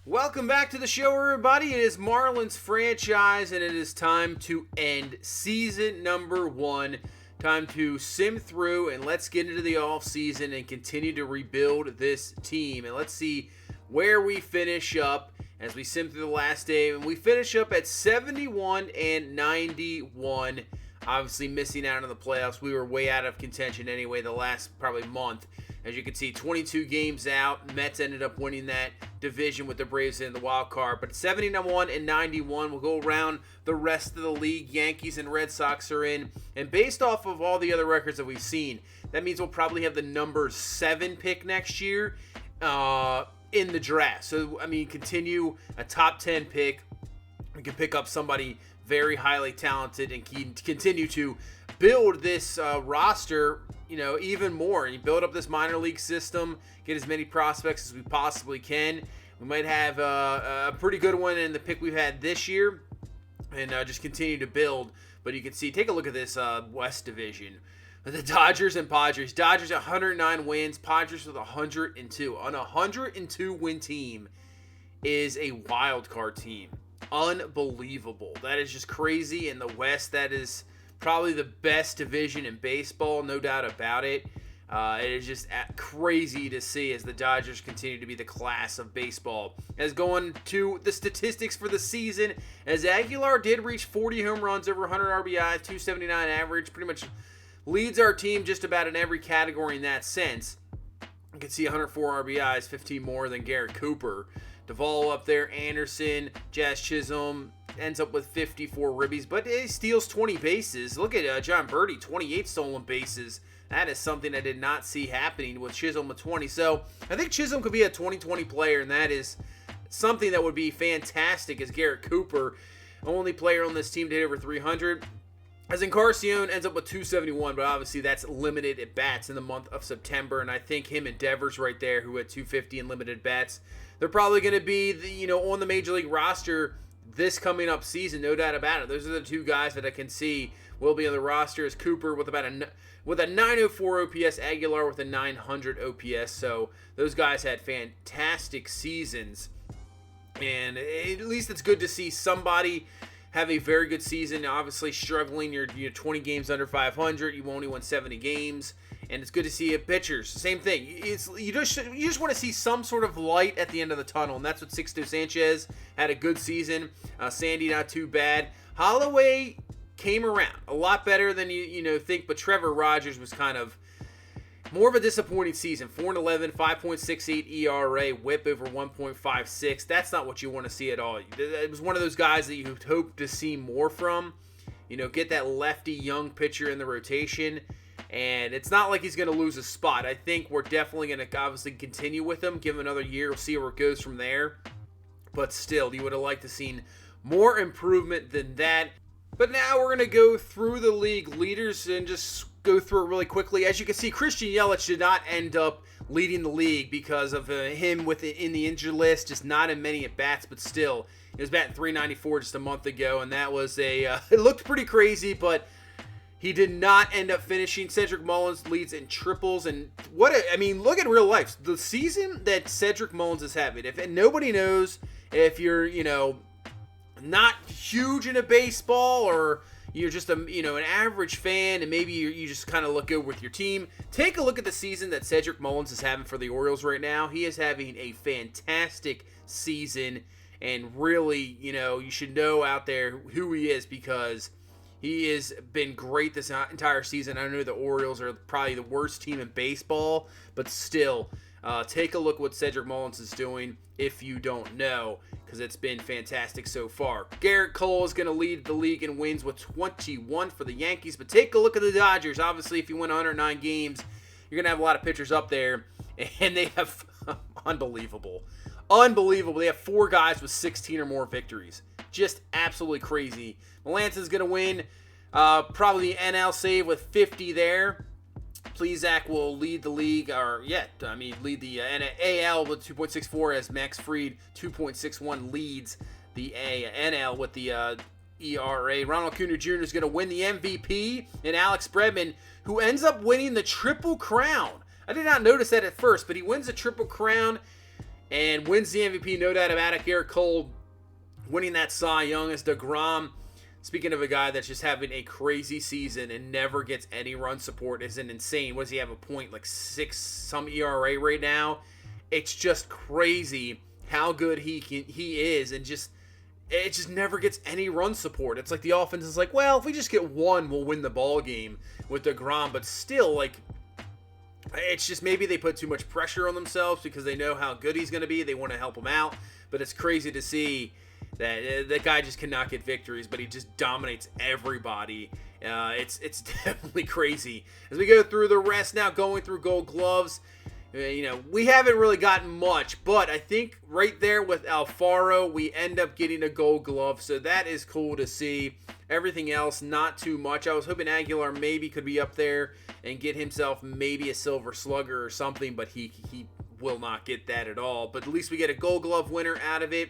Welcome back to the show, everybody. It is Marlins franchise, and it is time to end season number 1. Time to sim through, and let's get into the offseason and continue to rebuild this team. And let's see where we finish up as we sim through the last day. And we finish up at 71 and 91. Obviously missing out on the playoffs. We were way out of contention anyway the last probably month. As you can see, 22 games out. Mets ended up winning that division with the Braves in the wild card. But 71 and 91 will go around the rest of the league. Yankees and Red Sox are in. And based off of all the other records that we've seen, that means we'll probably have the number 7 pick next year in the draft. So, I mean, continue a top 10 pick. We can pick up somebody very highly talented and continue to build this roster, even more. And you build up this minor league system, get as many prospects as we possibly can. We might have a pretty good one in the pick we've had this year, and just continue to build. But you can see, take a look at this West Division. The Dodgers and Padres. Dodgers 109 wins, Padres with 102. On a 102 win team is a wild card team. Unbelievable. That is just crazy. In the West, that is probably the best division in baseball, no doubt about it. It is just crazy to see as the Dodgers continue to be the class of baseball. As going to the statistics for the season, as Aguilar did reach 40 home runs, over 100 RBIs, 279 average, pretty much leads our team just about in every category in that sense. You can see 104 RBIs, 15 more than Garrett Cooper. Duvall up there, Anderson, Jazz Chisholm ends up with 54 ribbies, but he steals 20 bases. Look at John Birdie, 28 stolen bases. That is something I did not see happening with Chisholm with 20. So I think Chisholm could be a 2020 player, and that is something that would be fantastic as Garrett Cooper, only player on this team to hit over 300. As Encarnacion ends up with 271, but obviously that's limited at bats in the month of September, and I think him and Devers right there, who had 250 in limited bats, they're probably going to be on the Major League roster this coming up season, no doubt about it. Those are the two guys that I can see will be on the roster. As Cooper with a 904 OPS, Aguilar with a 900 OPS. So those guys had fantastic seasons, and at least it's good to see somebody have a very good season. Obviously struggling, you're 20 games under 500. You only won 70 games. And it's good to see pitchers. Same thing. You just want to see some sort of light at the end of the tunnel, and that's what Sixto Sanchez had a good season. Sandy not too bad. Holloway came around a lot better than you think, but Trevor Rogers was kind of more of a disappointing season. 4-11, 5.68 ERA, WHIP over 1.56. That's not what you want to see at all. It was one of those guys that you hope to see more from. Get that lefty young pitcher in the rotation. And it's not like he's going to lose a spot. I think we're definitely going to obviously continue with him, give him another year. We'll see where it goes from there. But still, you would have liked to seen more improvement than that. But now we're going to go through the league leaders and just go through it really quickly. As you can see, Christian Yelich did not end up leading the league because of him in the injured list, just not in many at-bats, but still. He was batting .394 just a month ago, and that was it looked pretty crazy, but he did not end up finishing. Cedric Mullins leads in triples, and look at real life. The season that Cedric Mullins is having, and nobody knows if you're, not huge into baseball or you're just an average fan and maybe you just kind of look good with your team. Take a look at the season that Cedric Mullins is having for the Orioles right now. He is having a fantastic season, and really, you should know out there who he is because he has been great this entire season. I know the Orioles are probably the worst team in baseball, but still, take a look what Cedric Mullins is doing if you don't know, because it's been fantastic so far. Garrett Cole is going to lead the league in wins with 21 for the Yankees, but take a look at the Dodgers. Obviously, if you win 109 games, you're going to have a lot of pitchers up there, and they have unbelievable. They have 4 guys with 16 or more victories. Just absolutely crazy. Melance's going to win probably the NL save with 50 there. Plesac will lead the league, lead the AL with 2.64 as Max Fried 2.61 leads the NL with the ERA. Ronald Acuna Jr. is going to win the MVP, and Alex Bregman, who ends up winning the Triple Crown. I did not notice that at first, but he wins the Triple Crown. and wins the MVP, no doubt about it. Garrett Cole winning that Cy Young as DeGrom. Speaking of a guy that's just having a crazy season and never gets any run support, isn't insane. What does he have, a point like 6 some ERA right now? It's just crazy how good he is, and it just never gets any run support. It's like the offense is like, well, if we just get one, we'll win the ball game with DeGrom. But still, like, it's just maybe they put too much pressure on themselves because they know how good he's going to be. They want to help him out. But it's crazy to see that guy just cannot get victories, but he just dominates everybody. It's definitely crazy. As we go through the rest now, going through Gold Gloves, we haven't really gotten much, but I think right there with Alfaro, we end up getting a Gold Glove, so that is cool to see. Everything else, not too much. I was hoping Aguilar maybe could be up there and get himself maybe a Silver Slugger or something, but he will not get that at all. But at least we get a Gold Glove winner out of it.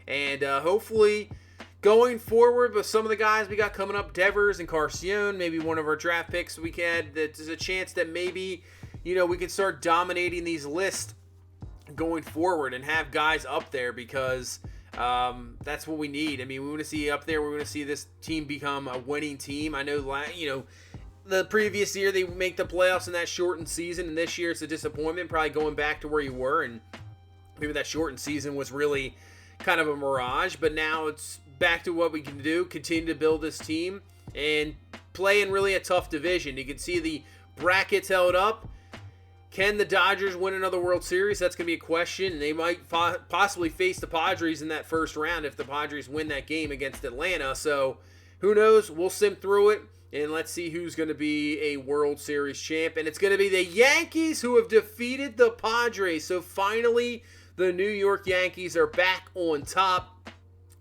And hopefully, going forward with some of the guys we got coming up, Devers and Carcion, maybe one of our draft picks we had, there's a chance that maybe, we can start dominating these lists going forward and have guys up there because that's what we need. I mean, we want to see up there. We want to see this team become a winning team. I know, the previous year they make the playoffs in that shortened season, and this year it's a disappointment, probably going back to where you were, and maybe that shortened season was really kind of a mirage, but now it's back to what we can do, continue to build this team and play in really a tough division. You can see the brackets held up. Can the Dodgers win another World Series? That's going to be a question. They might possibly face the Padres in that first round if the Padres win that game against Atlanta. So who knows? We'll sim through it, and let's see who's going to be a World Series champ. And it's going to be the Yankees who have defeated the Padres. So finally, the New York Yankees are back on top.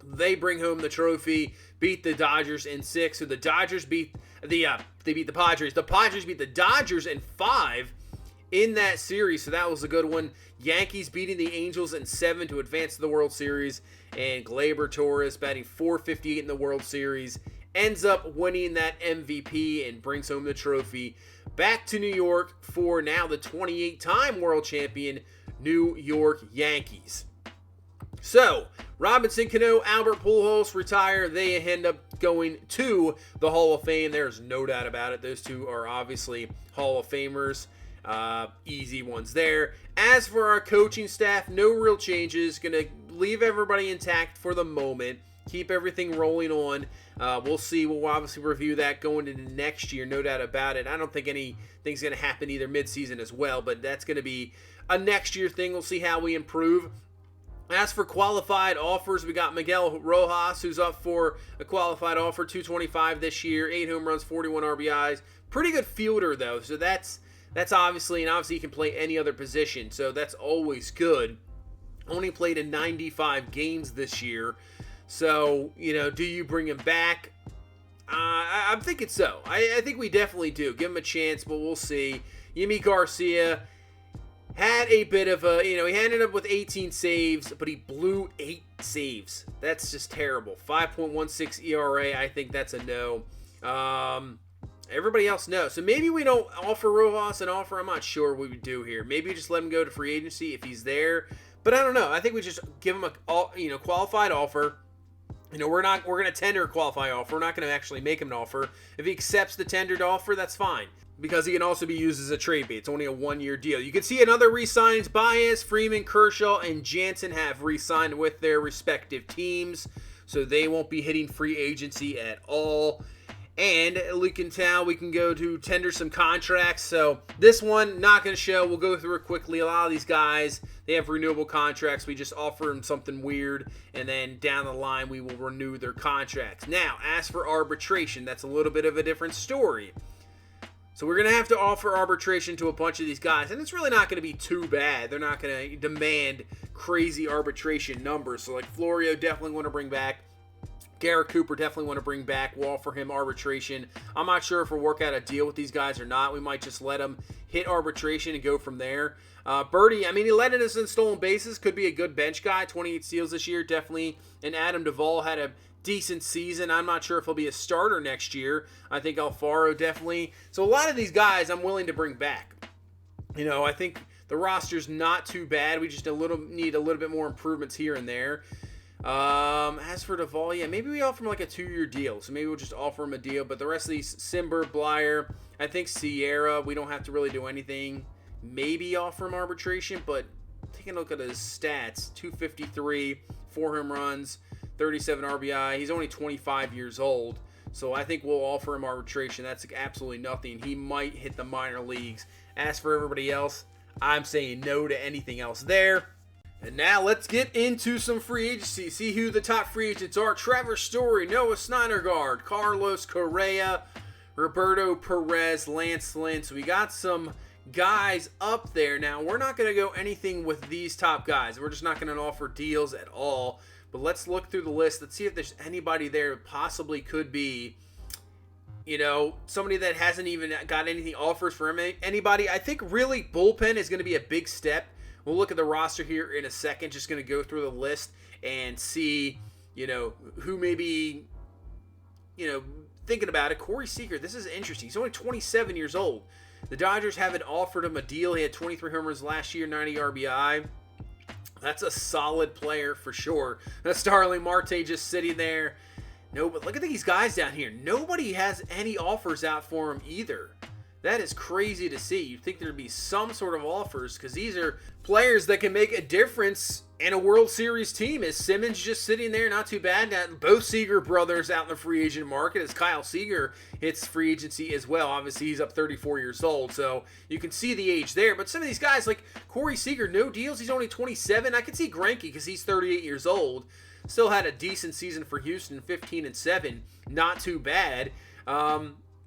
They bring home the trophy, beat the Dodgers in 6. So the Dodgers beat they beat the Padres. The Padres beat the Dodgers in 5 in that series. So that was a good one. Yankees beating the Angels in 7 to advance to the World Series. And Gleyber Torres batting .458 in the World Series ends up winning that MVP and brings home the trophy back to New York for now the 28-time world champion New York Yankees. So, Robinson Cano, Albert Pujols retire. They end up going to the Hall of Fame. There's no doubt about it. Those two are obviously Hall of Famers. Easy ones there. As for our coaching staff, no real changes. Going to leave everybody intact for the moment. Keep everything rolling on. We'll see. We'll obviously review that going into next year, no doubt about it. I don't think anything's going to happen either midseason as well, but that's going to be a next year thing. We'll see how we improve. As for qualified offers, we got Miguel Rojas, who's up for a qualified offer, 225 this year, 8 home runs, 41 RBIs. Pretty good fielder, though, so that's obviously, and obviously he can play any other position, so that's always good. Only played in 95 games this year, so, do you bring him back? I'm thinking so. I think we definitely do. Give him a chance, but we'll see. Yimi Garcia had a bit of a, he ended up with 18 saves, but he blew 8 saves. That's just terrible. 5.16 ERA, I think that's a no. Everybody else, no. So maybe we don't offer Rojas an offer. I'm not sure what we would do here. Maybe just let him go to free agency if he's there. But I don't know. I think we just give him a qualified offer. We're going to tender a qualified offer. We're not going to actually make him an offer. If he accepts the tendered offer, that's fine, because he can also be used as a trade bait. It's only a 1-year deal. You can see another re-signings. Baez, Freeman, Kershaw, and Jansen have re-signed with their respective teams, so they won't be hitting free agency at all. And we can go to tender some contracts. So this one, not going to show. We'll go through it quickly. A lot of these guys, they have renewable contracts. We just offer them something weird, and then down the line, we will renew their contracts. Now, as for arbitration, that's a little bit of a different story. So we're going to have to offer arbitration to a bunch of these guys, and it's really not going to be too bad. They're not going to demand crazy arbitration numbers. So like Florio, definitely want to bring back. Garrett Cooper, definitely want to bring back. We'll offer him arbitration. I'm not sure if we'll work out a deal with these guys or not. We might just let him hit arbitration and go from there. Birdie, he led us in stolen bases. Could be a good bench guy. 28 steals this year, definitely. And Adam Duvall had a decent season. I'm not sure if he'll be a starter next year. I think Alfaro definitely. So a lot of these guys I'm willing to bring back. I think The roster's not too bad. We just need a little bit more improvements here and there. As for Duvall, yeah, maybe we offer him like a 2-year deal. So maybe we'll just offer him a deal. But the rest of these, Simber, Blyer, I think Sierra, we don't have to really do anything. Maybe offer him arbitration, but taking a look at his stats, 253, 4 home runs, 37 RBI. He's only 25 years old. So I think we'll offer him arbitration. That's absolutely nothing. He might hit the minor leagues. As for everybody else, I'm saying no to anything else there. And now let's get into some free agency. See who the top free agents are. Trevor Story, Noah Syndergaard, Carlos Correa, Roberto Perez, Lance Lynn. So we got some guys up there. Now, we're not going to go anything with these top guys. We're just not going to offer deals at all. But let's look through the list. Let's see if there's anybody there that possibly could be, somebody that hasn't even got anything offers for anybody. I think really bullpen is going to be a big step. We'll look at the roster here in a second. Just going to go through the list and see, who may be, thinking about it. Corey Seager, this is interesting. He's only 27 years old. The Dodgers haven't offered him a deal. He had 23 homers last year, 90 RBI. That's a solid player for sure. That's Starling Marte just sitting there. No, but look at these guys down here. Nobody has any offers out for him either. That is crazy to see. You'd think there'd be some sort of offers because these are players that can make a difference in a World Series team. Is Simmons just sitting there? Not too bad. Now, both Seager brothers out in the free agent market as Kyle Seager hits free agency as well. Obviously, he's up 34 years old, so you can see the age there. But some of these guys, like Corey Seager, no deals. He's only 27. I can see Greinke because he's 38 years old. Still had a decent season for Houston, 15-7. Not too bad.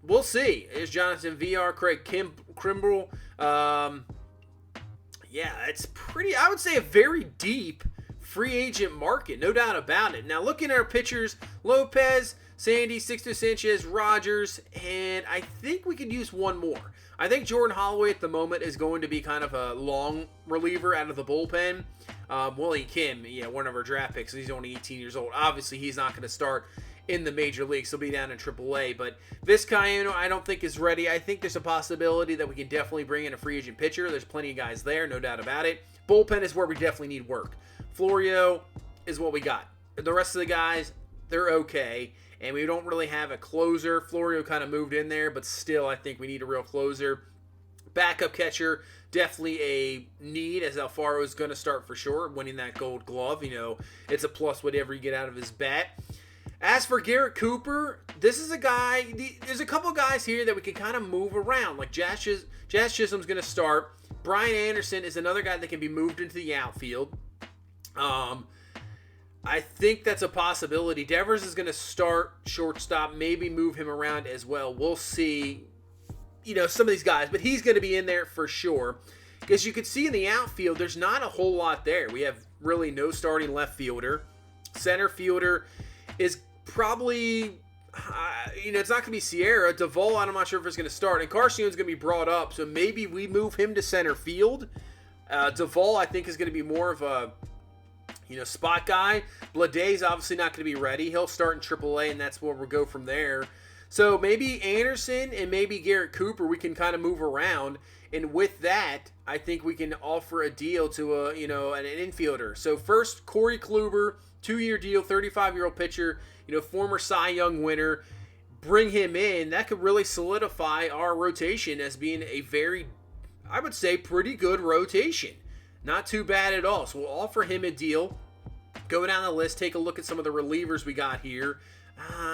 We'll see. There's Jonathan VR, Craig Kimbrell. Yeah, it's pretty, I would say, a very deep free agent market, no doubt about it. Now, looking at our pitchers, Lopez, Sandy, Sixto Sanchez, Rogers, and I think we could use one more. I think Jordan Holloway at the moment is going to be kind of a long reliever out of the bullpen. Willie Kim, one of our draft picks, he's only 18 years old. Obviously, he's not going to start in the major leagues. He'll be down in AAA. But Vizcaino, I don't think is ready. I think there's a possibility that we can definitely bring in a free agent pitcher. There's plenty of guys there, no doubt about it. Bullpen is where we definitely need work. Florio is what we got. The rest of the guys, they're okay. And we don't really have a closer. Florio kind of moved in there, but still, I think we need a real closer. Backup catcher, definitely a need, as Alfaro is going to start for sure, winning that gold glove. It's a plus whatever you get out of his bat. As for Garrett Cooper, this is a guy, there's a couple guys here that we can kind of move around. Like Jazz Chisholm's going to start. Brian Anderson is another guy that can be moved into the outfield. I think that's a possibility. Devers is going to start shortstop, maybe move him around as well. We'll see, some of these guys, but he's going to be in there for sure. Because you can see in the outfield, there's not a whole lot there. We have really no starting left fielder. Center fielder is probably, it's not going to be Sierra. Duvall, I'm not sure if it's going to start. And Carcion's going to be brought up, so maybe we move him to center field. Duvall, I think, is going to be more of a, spot guy. Bladay's obviously not going to be ready. He'll start in AAA, and that's where we'll go from there. So maybe Anderson and maybe Garrett Cooper, we can kind of move around. And with that, I think we can offer a deal to an infielder. So first, Corey Kluber, 2-year deal, 35-year-old pitcher, former Cy Young winner. Bring him in. That could really solidify our rotation as being a very, I would say, pretty good rotation. Not too bad at all. So we'll offer him a deal. Go down the list, take a look at some of the relievers we got here.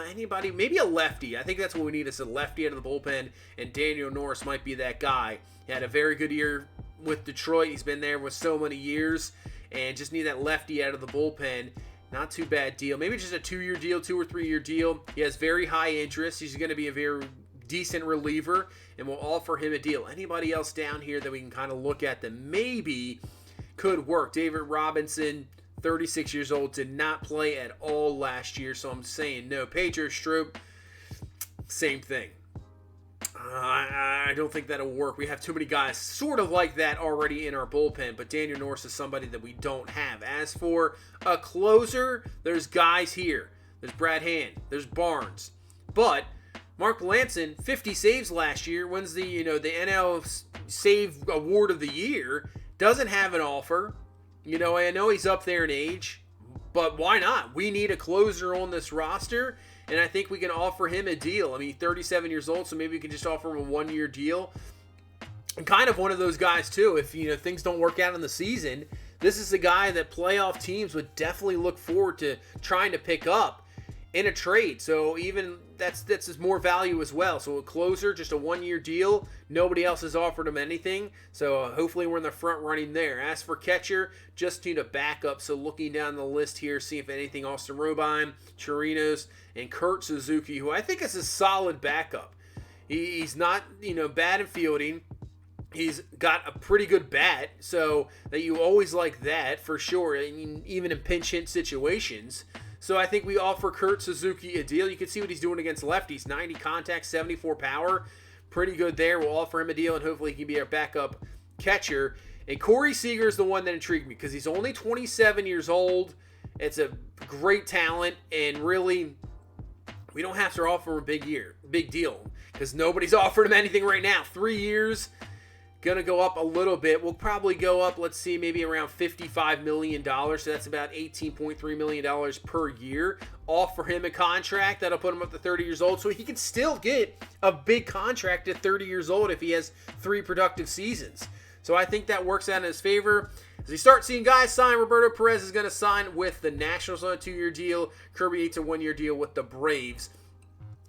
Anybody, maybe a lefty. I think that's what we need is a lefty out of the bullpen, and Daniel Norris might be that guy. He had a very good year with Detroit. He's been there with so many years, and just need that lefty out of the bullpen. Not too bad deal. Maybe just a 2-year deal, 2 or 3 year deal. He has very high interest. He's going to be a very decent reliever, and we'll offer him a deal. Anybody else down here that we can kind of look at that maybe could work? David Robinson, 36 years old, did not play at all last year, so I'm saying no. Pedro Strop, same thing. I don't think that'll work. We have too many guys sort of like that already in our bullpen, but Daniel Norris is somebody that we don't have. As for a closer, there's guys here. There's Brad Hand. There's Barnes. But Mark Melanson, 50 saves last year, wins the the NL Save Award of the Year, doesn't have an offer. I know he's up there in age, but why not? We need a closer on this roster, and I think we can offer him a deal. 37 years old, so maybe we can just offer him a 1-year deal. And kind of one of those guys, too, if, things don't work out in the season, this is a guy that playoff teams would definitely look forward to trying to pick up in a trade. So even that's more value as well. So a closer, just a 1-year deal. Nobody else has offered him anything. So hopefully we're in the front running there. As for catcher, just need a backup. So looking down the list here, see if anything, Austin Robine, Chirinos, and Kurt Suzuki, who I think is a solid backup. He's not, bad in fielding. He's got a pretty good bat, so that you always like that for sure, even in pinch hit situations. So I think we offer Kurt Suzuki a deal. You can see what he's doing against lefties. 90 contact, 74 power. Pretty good there. We'll offer him a deal, and hopefully he can be our backup catcher. And Corey Seager is the one that intrigued me because he's only 27 years old. It's a great talent, and really, we don't have to offer him a big deal because nobody's offered him anything right now. 3 years. Going to go up a little bit. We'll probably go up, let's see, maybe around $55 million. So that's about $18.3 million per year. Offer him a contract. That'll put him up to 30 years old. So he can still get a big contract at 30 years old if he has 3 productive seasons. So I think that works out in his favor. As we start seeing guys sign, Roberto Perez is going to sign with the Nationals on a 2-year deal. Kirby Yates a 1-year deal with the Braves.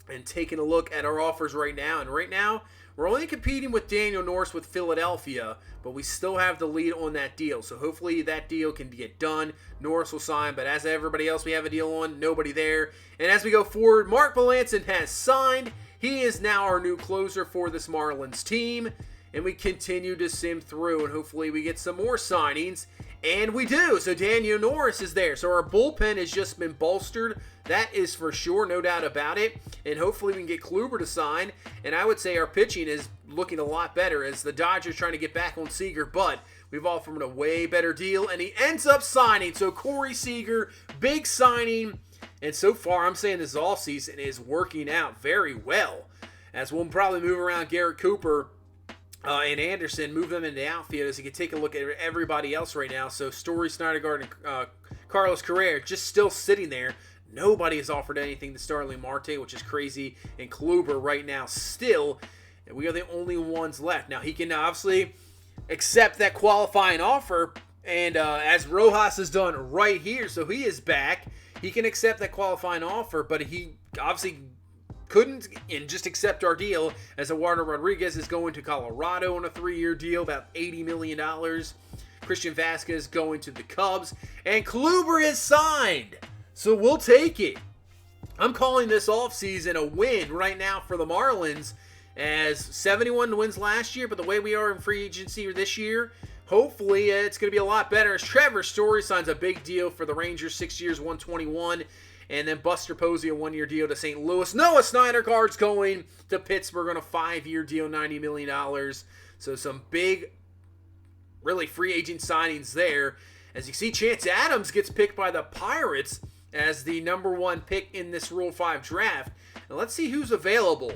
And taking a look at our offers right now. And right now, we're only competing with Daniel Norris with Philadelphia, but we still have the lead on that deal. So hopefully that deal can get done. Norris will sign, but as everybody else we have a deal on, nobody there. And as we go forward, Mark Melanson has signed. He is now our new closer for this Marlins team. And we continue to sim through, and hopefully we get some more signings. And we do. So Daniel Norris is there. So our bullpen has just been bolstered. That is for sure, no doubt about it. And hopefully we can get Kluber to sign. And I would say our pitching is looking a lot better as the Dodgers trying to get back on Seager. But we've offered him a way better deal, and he ends up signing. So Corey Seager, big signing. And so far, I'm saying this offseason is working out very well. As we'll probably move around Garrett Cooper and Anderson, move them into the outfield as you can take a look at everybody else right now. So Story, Syndergaard, and Carlos Correa just still sitting there. Nobody has offered anything to Starling Marte, which is crazy. And Kluber right now still, and we are the only ones left. Now, he can obviously accept that qualifying offer, and as Rojas has done right here, so he is back. He can accept that qualifying offer, but he obviously couldn't and just accept our deal as Eduardo Rodriguez is going to Colorado on a 3-year deal, about $80 million. Christian Vasquez going to the Cubs, and Kluber is signed. So we'll take it. I'm calling this offseason a win right now for the Marlins, as 71 wins last year, but the way we are in free agency this year, hopefully it's going to be a lot better as Trevor Story signs a big deal for the Rangers, 6 years, $121. And then Buster Posey, a 1-year deal to St. Louis. Noah Syndergaard's going to Pittsburgh on a 5-year deal, $90 million. So some big, really free agent signings there. As you see, Chance Adams gets picked by the Pirates as the number 1 pick in this Rule 5 draft. And let's see who's available.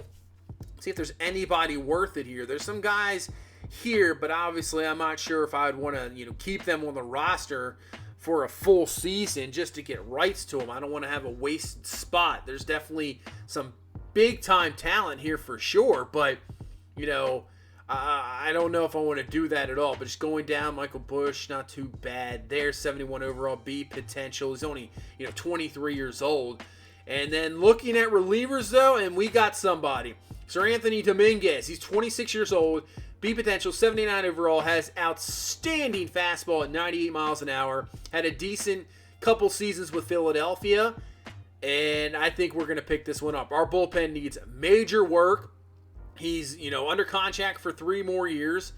See if there's anybody worth it here. There's some guys here, but obviously I'm not sure if I'd want to, keep them on the roster for a full season just to get rights to them. I don't want to have a wasted spot. There's definitely some big-time talent here for sure, but, I don't know if I want to do that at all. But just going down, Michael Busch, not too bad. There's 71 overall B potential. He's only, 23 years old. And then looking at relievers, though, and we got somebody. Sir Anthony Dominguez, he's 26 years old. B potential, 79 overall, has outstanding fastball at 98 miles an hour. Had a decent couple seasons with Philadelphia, and I think we're going to pick this one up. Our bullpen needs major work. He's, under contract for 3 more years.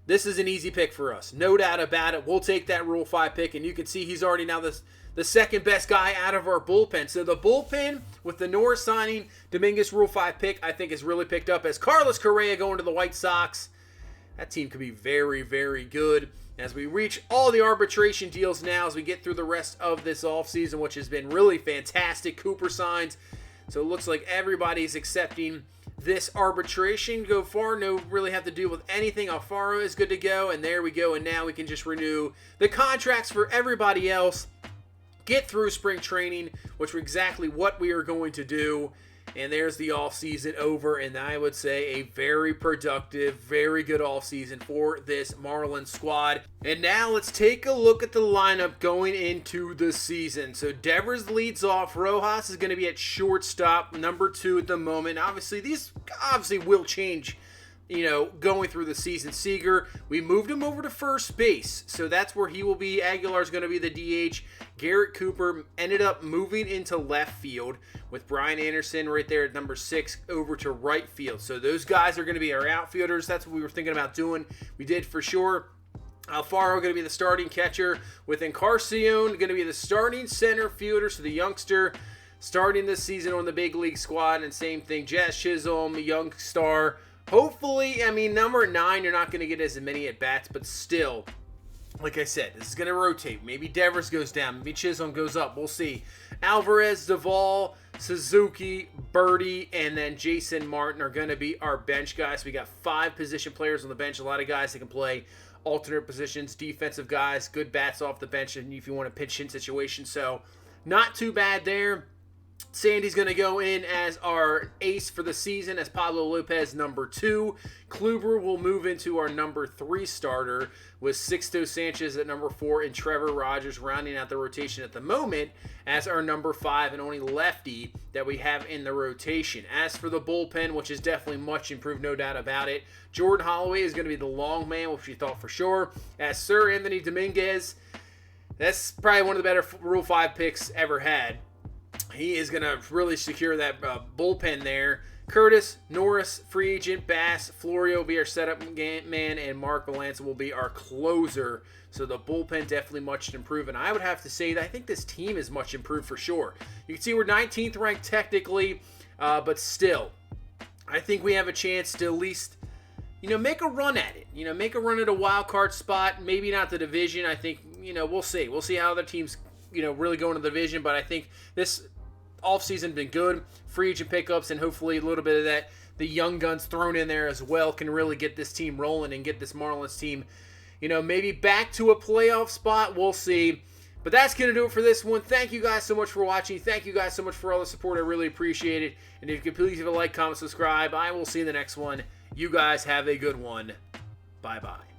This is an easy pick for us. No doubt about it. We'll take that Rule 5 pick, and you can see he's already now the second best guy out of our bullpen. So the bullpen, with the Norris signing, Dominguez Rule 5 pick, I think is really picked up. As Carlos Correa going to the White Sox, that team could be very, very good. As we reach all the arbitration deals now, as we get through the rest of this offseason, which has been really fantastic. Cooper signs. So it looks like everybody's accepting this arbitration. Go far, no really have to deal with anything. Alfaro is good to go, and there we go. And now we can just renew the contracts for everybody else. Get through spring training, which is exactly what we are going to do. And there's the offseason over, and I would say a very productive, very good offseason for this Marlins squad. And now let's take a look at the lineup going into the season. So Devers leads off. Rojas is going to be at shortstop, number 2 at the moment. Obviously, these will change, going through the season. Seager, we moved him over to first base, so that's where he will be. Aguilar's going to be the DH. Garrett Cooper ended up moving into left field with Brian Anderson right there at number 6 over to right field. So those guys are going to be our outfielders. That's what we were thinking about doing. We did for sure. Alfaro going to be the starting catcher, with Encarnacion going to be the starting center fielder. So the youngster starting this season on the big league squad, and same thing, Jazz Chisholm, young star. Hopefully, number 9, you're not going to get as many at-bats, but still, like I said, this is going to rotate. Maybe Devers goes down. Maybe Chisholm goes up. We'll see. Alvarez, Duvall, Suzuki, Birdie, and then Jason Martin are going to be our bench guys. We got 5 position players on the bench. A lot of guys that can play alternate positions, defensive guys, good bats off the bench, and if you want a pinch hit situation. So, not too bad there. Sandy's going to go in as our ace for the season, as Pablo Lopez number 2. Kluber will move into our number 3 starter, with Sixto Sanchez at number 4 and Trevor Rogers rounding out the rotation at the moment as our number 5 and only lefty that we have in the rotation. As for the bullpen, which is definitely much improved, no doubt about it, Jordan Holloway is going to be the long man, which we thought for sure. As Sir Anthony Dominguez, that's probably one of the better Rule 5 picks ever had. He is going to really secure that bullpen there. Curtis, Norris, free agent, Bass, Florio will be our setup man, and Mark Melanson will be our closer. So the bullpen definitely much improved. And I would have to say that I think this team is much improved for sure. You can see we're 19th ranked technically, but still, I think we have a chance to at least, make a run at it. Make a run at a wild card spot. Maybe not the division. I think, we'll see. We'll see how other teams, really go into the division. But I think this offseason been good. Free agent pickups and hopefully a little bit of that, the young guns thrown in there as well, can really get this team rolling and get this Marlins team, maybe back to a playoff spot. We'll see. But that's going to do it for this one. Thank you guys so much for watching. Thank you guys so much for all the support. I really appreciate it. And if you could please leave a like, comment, subscribe. I will see you in the next one. You guys have a good one. Bye-bye.